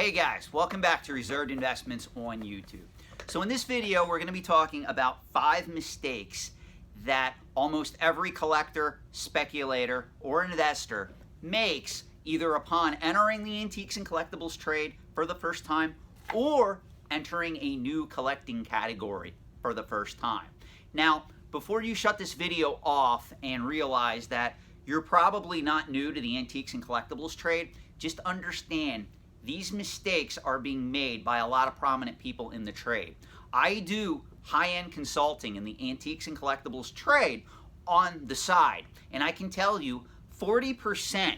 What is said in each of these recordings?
Hey guys, welcome back to Reserved Investments on YouTube. So in this video, we're going to be talking about 5 mistakes that almost every collector, speculator, or investor makes either upon entering the antiques and collectibles trade for the first time or entering a new collecting category for the first time. Now, before you shut this video off and realize that you're probably not new to the antiques and collectibles trade, just understand these mistakes are being made by a lot of prominent people in the trade. I do high-end consulting in the antiques and collectibles trade on the side, and I can tell you 40%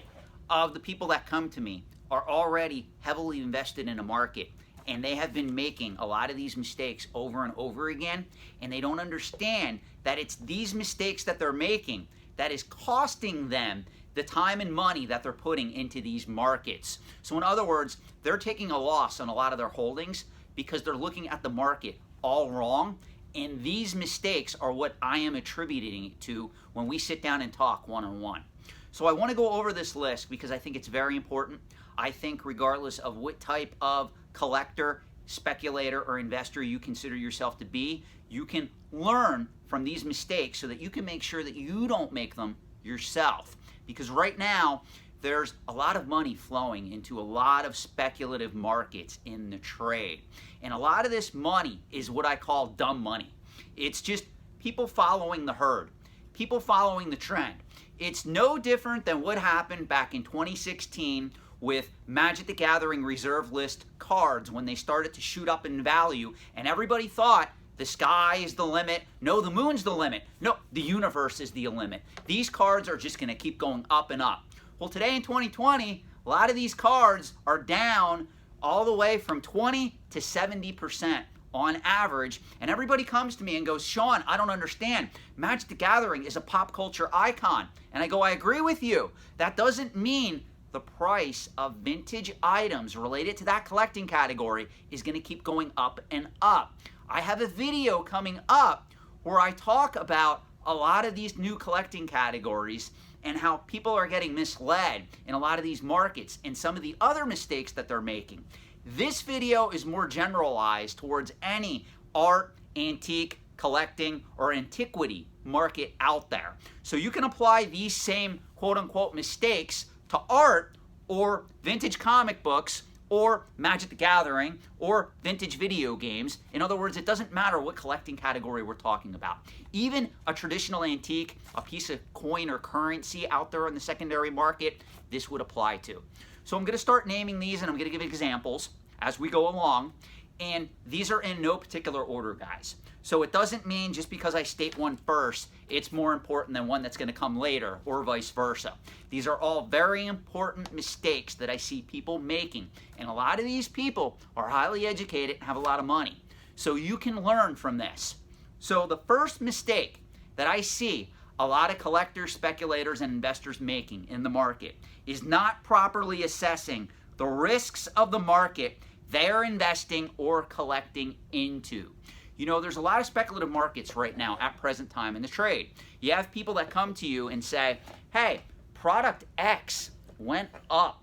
of the people that come to me are already heavily invested in a market, and they have been making a lot of these mistakes over and over again, and they don't understand that it's these mistakes that they're making that is costing them the time and money that they're putting into these markets. So in other words, they're taking a loss on a lot of their holdings because they're looking at the market all wrong, and these mistakes are what I am attributing it to when we sit down and talk one-on-one. So I want to go over this list because I think it's very important. I think regardless of what type of collector, speculator, or investor you consider yourself to be, you can learn from these mistakes so that you can make sure that you don't make them yourself. Because right now, there's a lot of money flowing into a lot of speculative markets in the trade. And a lot of this money is what I call dumb money. It's just people following the herd, people following the trend. It's no different than what happened back in 2016 with Magic the Gathering reserve list cards when they started to shoot up in value, and everybody thought the sky is the limit. No, the moon's the limit. No, the universe is the limit. These cards are just going to keep going up and up. Well, today in 2020, a lot of these cards are down all the way from 20 to 70% on average. And everybody comes to me and goes, Sean, I don't understand. Magic the Gathering is a pop culture icon. And I go, I agree with you. That doesn't mean the price of vintage items related to that collecting category is going to keep going up and up. I have a video coming up where I talk about a lot of these new collecting categories and how people are getting misled in a lot of these markets and some of the other mistakes that they're making. This video is more generalized towards any art, antique, collecting, or antiquity market out there. So you can apply these same quote-unquote mistakes to art or vintage comic books or Magic the Gathering, or vintage video games. In other words, it doesn't matter what collecting category we're talking about. Even a traditional antique, a piece of coin or currency out there in the secondary market, this would apply to. So I'm going to start naming these, and I'm going to give examples as we go along. And these are in no particular order, guys. So it doesn't mean just because I state one first, it's more important than one that's going to come later, or vice versa. These are all very important mistakes that I see people making. And a lot of these people are highly educated and have a lot of money. So you can learn from this. So the first mistake that I see a lot of collectors, speculators, and investors making in the market is not properly assessing the risks of the market they're investing or collecting into. You know, there's a lot of speculative markets right now at present time in the trade. You have people that come to you and say, hey, product X went up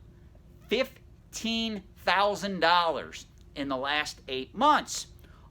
$15,000 in the last 8 months.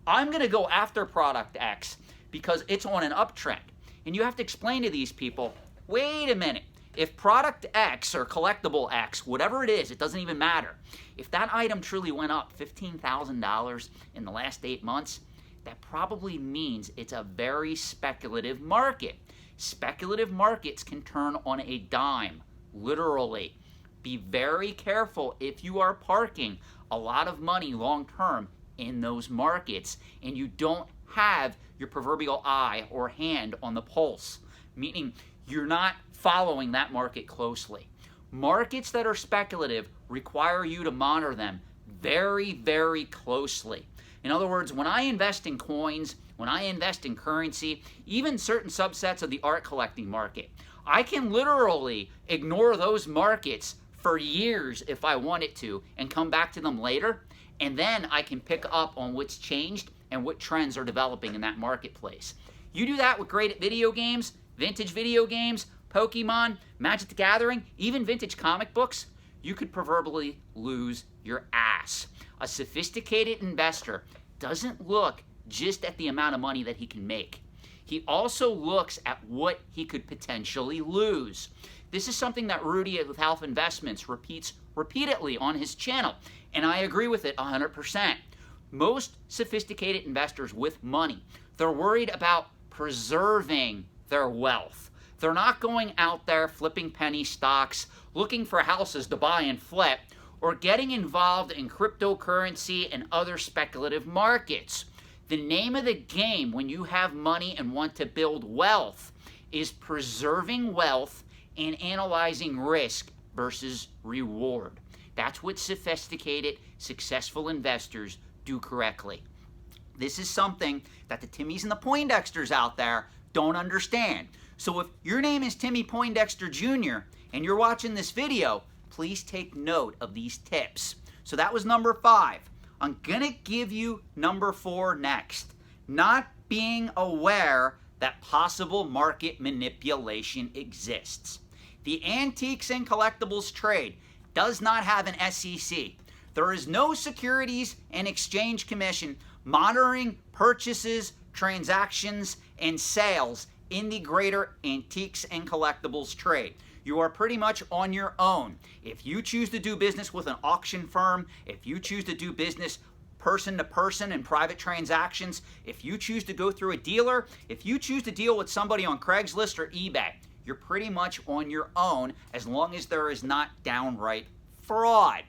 I'm going to go after product X because it's on an uptrend. And you have to explain to these people, wait a minute. If product X or collectible X, whatever it is, it doesn't even matter. If that item truly went up $15,000 in the last 8 months, that probably means it's a very speculative market. Speculative markets can turn on a dime, literally. Be very careful if you are parking a lot of money long term in those markets and you don't have your proverbial eye or hand on the pulse, meaning you're not following that market closely. Markets that are speculative require you to monitor them very, very closely. In other words, when I invest in coins, when I invest in currency, even certain subsets of the art collecting market, I can literally ignore those markets for years if I wanted to and come back to them later, and then I can pick up on what's changed and what trends are developing in that marketplace. You do that with great video games, vintage video games, Pokemon, Magic the Gathering, even vintage comic books, you could proverbially lose your ass. class. A sophisticated investor doesn't look just at the amount of money that he can make. He also looks at what he could potentially lose. This is something that Rudy with Alpha Investments repeats repeatedly on his channel, and I agree with it 100%. Most sophisticated investors with money, they're worried about preserving their wealth. They're not going out there flipping penny stocks, looking for houses to buy and flip, or getting involved in cryptocurrency and other speculative markets. The name of the game when you have money and want to build wealth is preserving wealth and analyzing risk versus reward. That's what sophisticated, successful investors do correctly. This is something that the Timmies and the Poindexters out there don't understand. So if your name is Timmy Poindexter Jr. and you're watching this video, please take note of these tips. So that was number 5. I'm gonna give you number 4 next. Not being aware that possible market manipulation exists. The Antiques and Collectibles trade does not have an SEC. There is no Securities and Exchange Commission monitoring purchases, transactions, and sales in the greater Antiques and Collectibles trade. You are pretty much on your own. If you choose to do business with an auction firm, if you choose to do business person to person in private transactions, if you choose to go through a dealer, if you choose to deal with somebody on Craigslist or eBay, you're pretty much on your own as long as there is not downright fraud.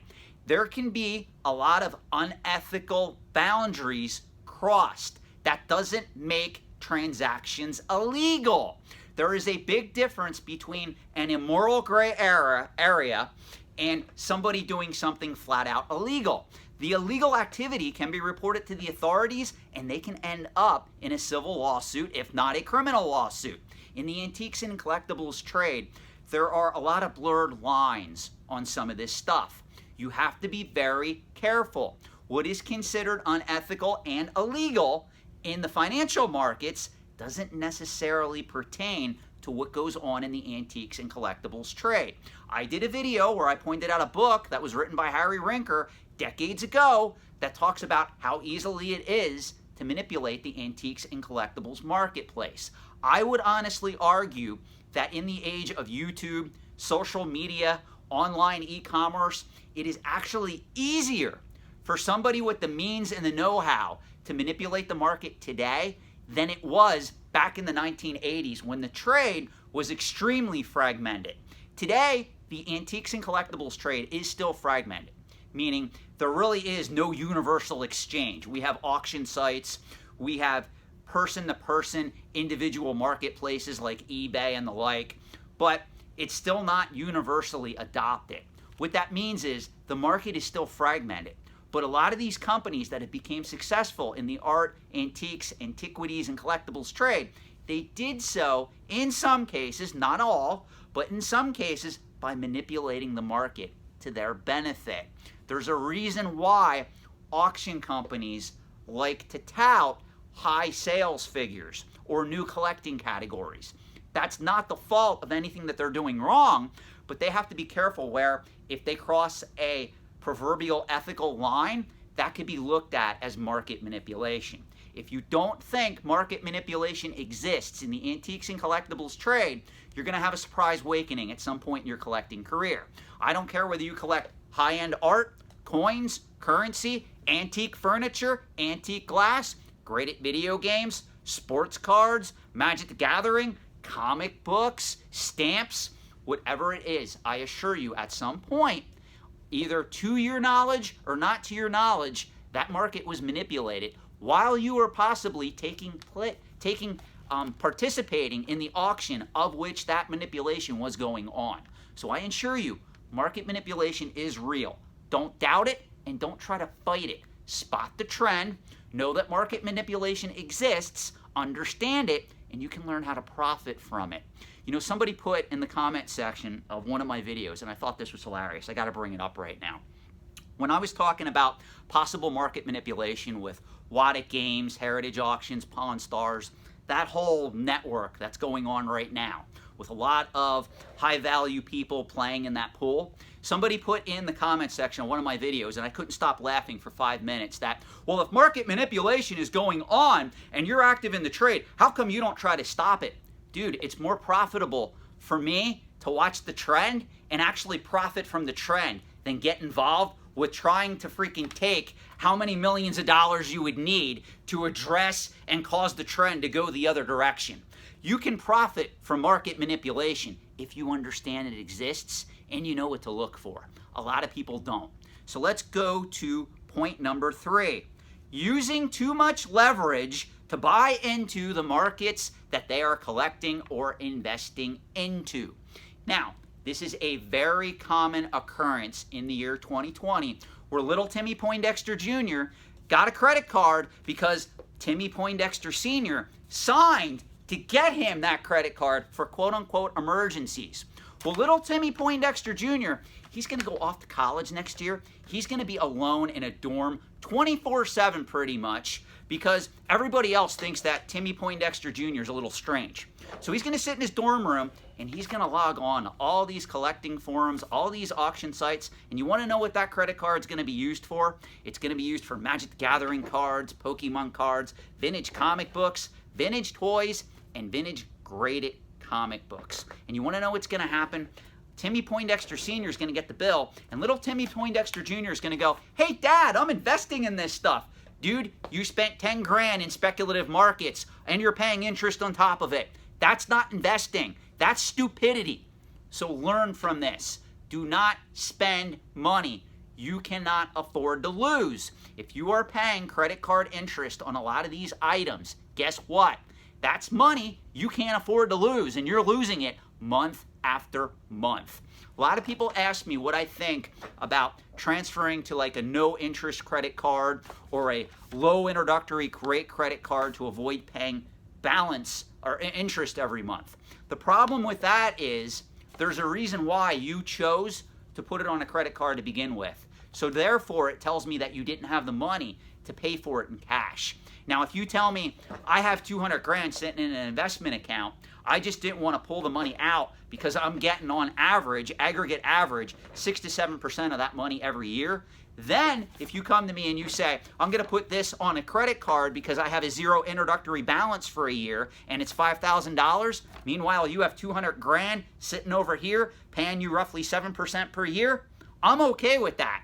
There can be a lot of unethical boundaries crossed. That doesn't make transactions illegal. There is a big difference between an immoral gray area and somebody doing something flat out illegal. The illegal activity can be reported to the authorities and they can end up in a civil lawsuit, if not a criminal lawsuit. In the Antiques and Collectibles trade, there are a lot of blurred lines on some of this stuff. You have to be very careful. What is considered unethical and illegal in the financial markets doesn't necessarily pertain to what goes on in the Antiques and Collectibles trade. I did a video where I pointed out a book that was written by Harry Rinker decades ago that talks about how easily it is to manipulate the Antiques and Collectibles marketplace. I would honestly argue that in the age of YouTube, social media, online e-commerce, it is actually easier for somebody with the means and the know-how to manipulate the market today than it was back in the 1980s when the trade was extremely fragmented. Today, the Antiques and Collectibles trade is still fragmented, meaning there really is no universal exchange. We have auction sites, we have person-to-person individual marketplaces like eBay and the like, but it's still not universally adopted. What that means is the market is still fragmented, but a lot of these companies that have become successful in the art, antiques, antiquities, and collectibles trade, they did so in some cases, not all, but in some cases by manipulating the market to their benefit. There's a reason why auction companies like to tout high sales figures or new collecting categories. That's not the fault of anything that they're doing wrong, but they have to be careful where if they cross a proverbial ethical line, that could be looked at as market manipulation. If you don't think market manipulation exists in the antiques and collectibles trade, you're going to have a surprise awakening at some point in your collecting career. I don't care whether you collect high-end art, coins, currency, antique furniture, antique glass, great at video games, sports cards, Magic the Gathering, comic books, stamps, whatever it is. I assure you at some point, either to your knowledge or not to your knowledge, that market was manipulated while you were possibly participating in the auction of which that manipulation was going on. So I assure you, market manipulation is real. Don't doubt it and don't try to fight it. Spot the trend, know that market manipulation exists, understand it, and you can learn how to profit from it. You know, somebody put in the comment section of one of my videos, and I thought this was hilarious. I got to bring it up right now. When I was talking about possible market manipulation with Waddick Games, Heritage Auctions, Pawn Stars, that whole network that's going on right now. with a lot of high-value people playing in that pool. Somebody put in the comment section of one of my videos, and I couldn't stop laughing for 5 minutes, that, well, if market manipulation is going on and you're active in the trade, how come you don't try to stop it? Dude, it's more profitable for me to watch the trend and actually profit from the trend than get involved with trying to freaking take how many millions of dollars you would need to address and cause the trend to go the other direction. You can profit from market manipulation if you understand it exists and you know what to look for. A lot of people don't. So let's go to point number 3. Using too much leverage to buy into the markets that they are collecting or investing into. Now, this is a very common occurrence in the year 2020 where little Timmy Poindexter Jr. got a credit card because Timmy Poindexter Sr. signed to get him that credit card for quote-unquote emergencies. Well, little Timmy Poindexter Jr., he's going to go off to college next year. He's going to be alone in a dorm 24/7 pretty much because everybody else thinks that Timmy Poindexter Jr. is a little strange. So he's going to sit in his dorm room and he's going to log on to all these collecting forums, all these auction sites, and you want to know what that credit card is going to be used for? It's going to be used for Magic the Gathering cards, Pokemon cards, vintage comic books, vintage toys, and vintage graded comic books. And you want to know what's going to happen? Timmy Poindexter Sr. is going to get the bill, and little Timmy Poindexter Jr. is going to go, hey, Dad, I'm investing in this stuff. Dude, you spent 10 grand in speculative markets, and you're paying interest on top of it. That's not investing. That's stupidity. So learn from this. Do not spend money you cannot afford to lose. If you are paying credit card interest on a lot of these items, guess what? That's money you can't afford to lose, and you're losing it month after month. A lot of people ask me what I think about transferring to like a no interest credit card or a low introductory rate credit card to avoid paying balance or interest every month. The problem with that is there's a reason why you chose to put it on a credit card to begin with. So therefore, it tells me that you didn't have the money to pay for it in cash. Now, if you tell me I have 200 grand sitting in an investment account, I just didn't want to pull the money out because I'm getting on average, aggregate average, 6 to 7% of that money every year. Then, if you come to me and you say, I'm going to put this on a credit card because I have a zero introductory balance for a year and it's $5,000, meanwhile you have 200 grand sitting over here paying you roughly 7% per year, I'm okay with that.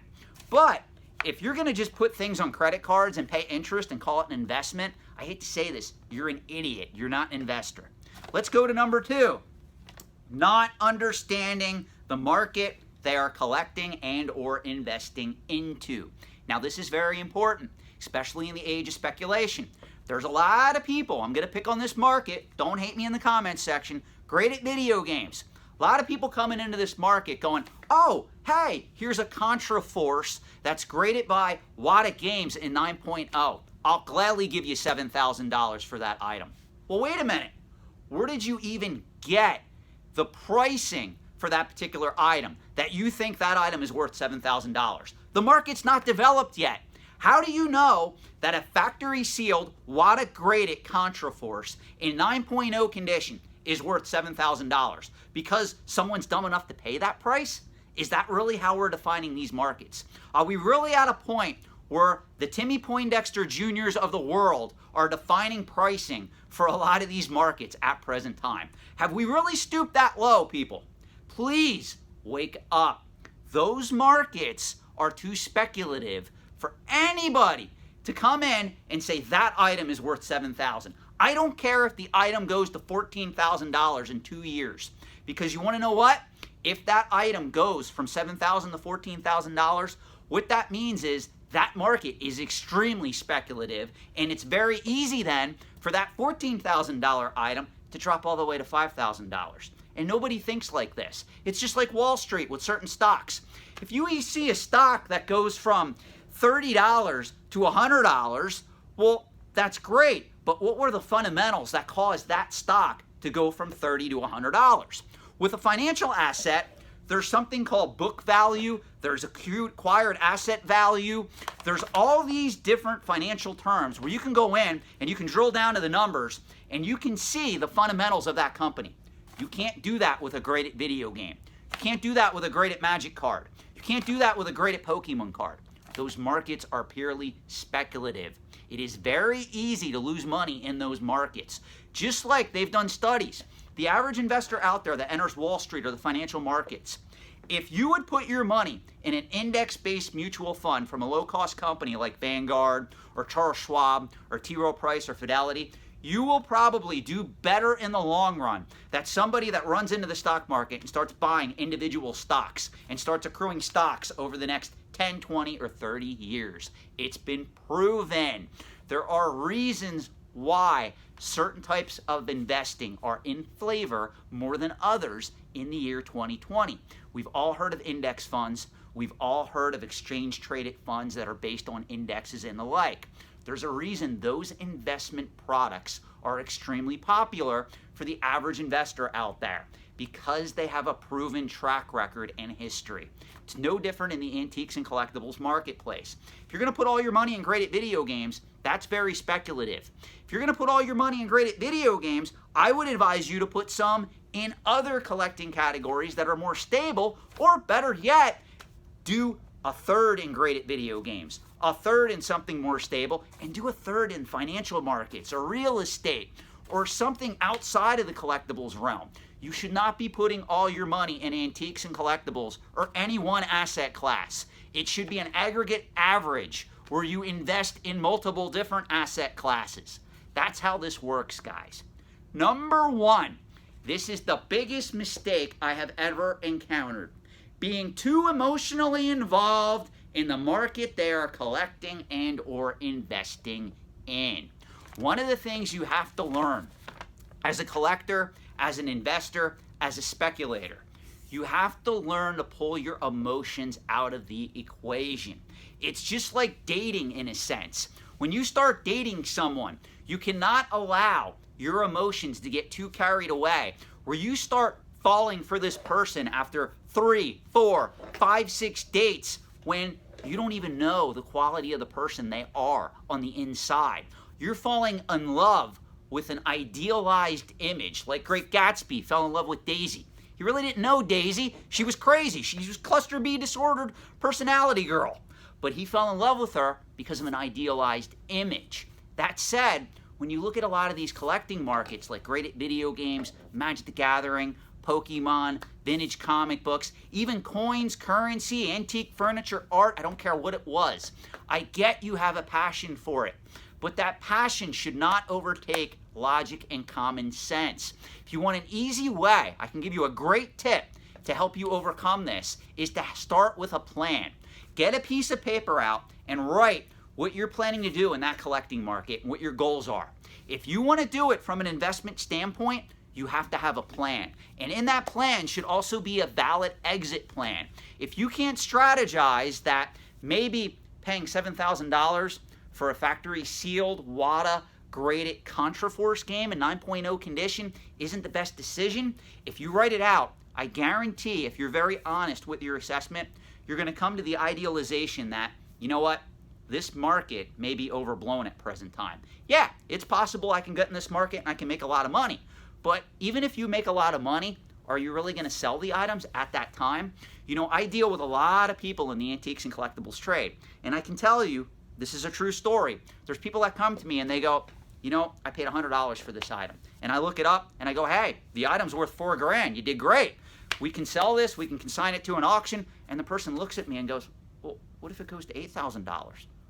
But if you're going to just put things on credit cards and pay interest and call it an investment, I hate to say this, you're an idiot. You're not an investor. Let's go to number 2. Not understanding the market they are collecting and or investing into. Now, this is very important, especially in the age of speculation. There's a lot of people, I'm going to pick on this market, don't hate me in the comments section, great at video games. A lot of people coming into this market going, oh, hey, here's a Contra Force that's graded by Wada Games in 9.0. I'll gladly give you $7,000 for that item. Well, wait a minute. Where did you even get the pricing for that particular item that you think that item is worth $7,000? The market's not developed yet. How do you know that a factory sealed Wada graded Contra Force in 9.0 condition is worth $7,000? Because someone's dumb enough to pay that price? Is that really how we're defining these markets? Are we really at a point where the Timmy Poindexter Juniors of the world are defining pricing for a lot of these markets at present time? Have we really stooped that low, people? Please wake up. Those markets are too speculative for anybody to come in and say that item is worth $7,000. I don't care if the item goes to $14,000 in 2 years, because you want to know what? If that item goes from $7,000 to $14,000, what that means is that market is extremely speculative, and it's very easy then for that $14,000 item to drop all the way to $5,000. And nobody thinks like this. It's just like Wall Street with certain stocks. If you see a stock that goes from $30 to $100, well, that's great. But what were the fundamentals that caused that stock to go from $30 to $100? With a financial asset, there's something called book value, there's acquired asset value, there's all these different financial terms where you can go in and you can drill down to the numbers and you can see the fundamentals of that company. You can't do that with a great at video game. You can't do that with a great at Magic card. You can't do that with a great at Pokemon card. Those markets are purely speculative. It is very easy to lose money in those markets. Just like they've done studies. The average investor out there that enters Wall Street or the financial markets, if you would put your money in an index-based mutual fund from a low-cost company like Vanguard or Charles Schwab or T. Rowe Price or Fidelity, you will probably do better in the long run than somebody that runs into the stock market and starts buying individual stocks and starts accruing stocks over the next 10, 20, or 30 years. It's been proven. There are reasons why certain types of investing are in favor more than others in the year 2020. We've all heard of index funds. We've all heard of exchange-traded funds that are based on indexes and the like. There's a reason those investment products are extremely popular for the average investor out there, because they have a proven track record and history. It's no different in the antiques and collectibles marketplace. If you're going to put all your money in great at video games, that's very speculative. If you're going to put all your money in great at video games, I would advise you to put some in other collecting categories that are more stable, or better yet, do a third in great at video games, a third in something more stable, and do a third in financial markets or real estate or something outside of the collectibles realm. You should not be putting all your money in antiques and collectibles or any one asset class. It should be an aggregate average where you invest in multiple different asset classes. That's how this works, guys. Number one, this is the biggest mistake I have ever encountered. Being too emotionally involved in the market they are collecting and or investing in. One of the things you have to learn as a collector, as an investor, as a speculator, you have to learn to pull your emotions out of the equation. It's just like dating in a sense. When you start dating someone, you cannot allow your emotions to get too carried away, where you start falling for this person after 3, 4, 5, 6 dates when you don't even know the quality of the person they are on the inside. You're falling in love with an idealized image, like Great Gatsby fell in love with Daisy. He really didn't know Daisy. She was crazy. She was cluster B disordered personality girl. But he fell in love with her because of an idealized image. That said, when you look at a lot of these collecting markets like great at video games, Magic the Gathering, Pokemon, vintage comic books, even coins, currency, antique furniture, art, I don't care what it was. I get you have a passion for it, but that passion should not overtake logic and common sense. If you want an easy way, I can give you a great tip to help you overcome this, is to start with a plan. Get a piece of paper out and write what you're planning to do in that collecting market and what your goals are. If you want to do it from an investment standpoint, you have to have a plan. And in that plan should also be a valid exit plan. If you can't strategize that maybe paying $7,000 for a factory sealed WATA graded Contraforce game in 9.0 condition isn't the best decision, if you write it out, I guarantee if you're very honest with your assessment, you're going to come to the idealization that, you know what, this market may be overblown at present time. Yeah, it's possible I can get in this market and I can make a lot of money. But even if you make a lot of money, are you really going to sell the items at that time? You know, I deal with a lot of people in the antiques and collectibles trade. And I can tell you, this is a true story. There's people that come to me and they go, you know, I paid $100 for this item. And I look it up and I go, hey, the item's worth $4 grand. You did great. We can sell this. We can consign it to an auction. And the person looks at me and goes, well, what if it goes to $8,000?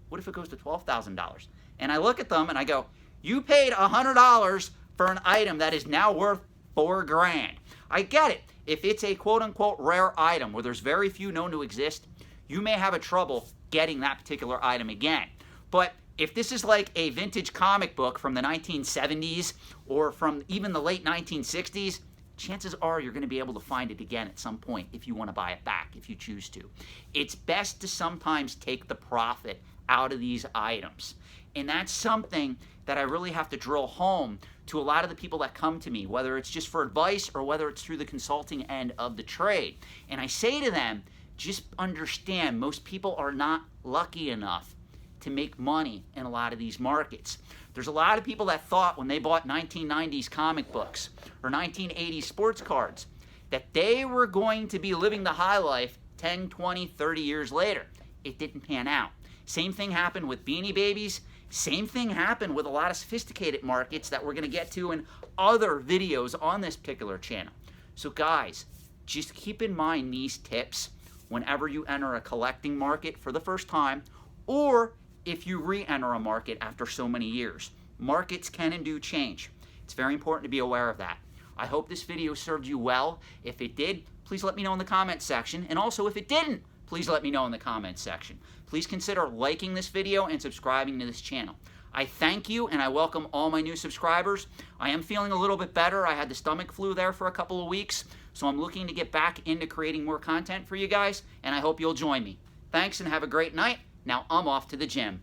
What if it goes to $12,000? And I look at them and I go, you paid $100 for an item that is now worth $4 grand. I get it. If it's a quote-unquote rare item where there's very few known to exist, you may have a trouble getting that particular item again. But if this is like a vintage comic book from the 1970s or from even the late 1960s, chances are you're going to be able to find it again at some point if you want to buy it back, if you choose to. It's best to sometimes take the profit out of these items. And that's something that I really have to drill home to a lot of the people that come to me, whether it's just for advice or whether it's through the consulting end of the trade. And I say to them, just understand, most people are not lucky enough to make money in a lot of these markets. There's a lot of people that thought when they bought 1990s comic books or 1980s sports cards that they were going to be living the high life 10, 20, 30 years later. It didn't pan out. Same thing happened with Beanie Babies. Same thing happened with a lot of sophisticated markets that we're going to get to in other videos on this particular channel. So guys, just keep in mind these tips whenever you enter a collecting market for the first time, or if you re-enter a market after so many years. Markets can and do change. It's very important to be aware of that. I hope this video served you well. If it did, please let me know in the comments section. And also, if it didn't, please let me know in the comments section. Please consider liking this video and subscribing to this channel. I thank you and I welcome all my new subscribers. I am feeling a little bit better. I had the stomach flu there for a couple of weeks, so I'm looking to get back into creating more content for you guys, and I hope you'll join me. Thanks and have a great night. Now I'm off to the gym.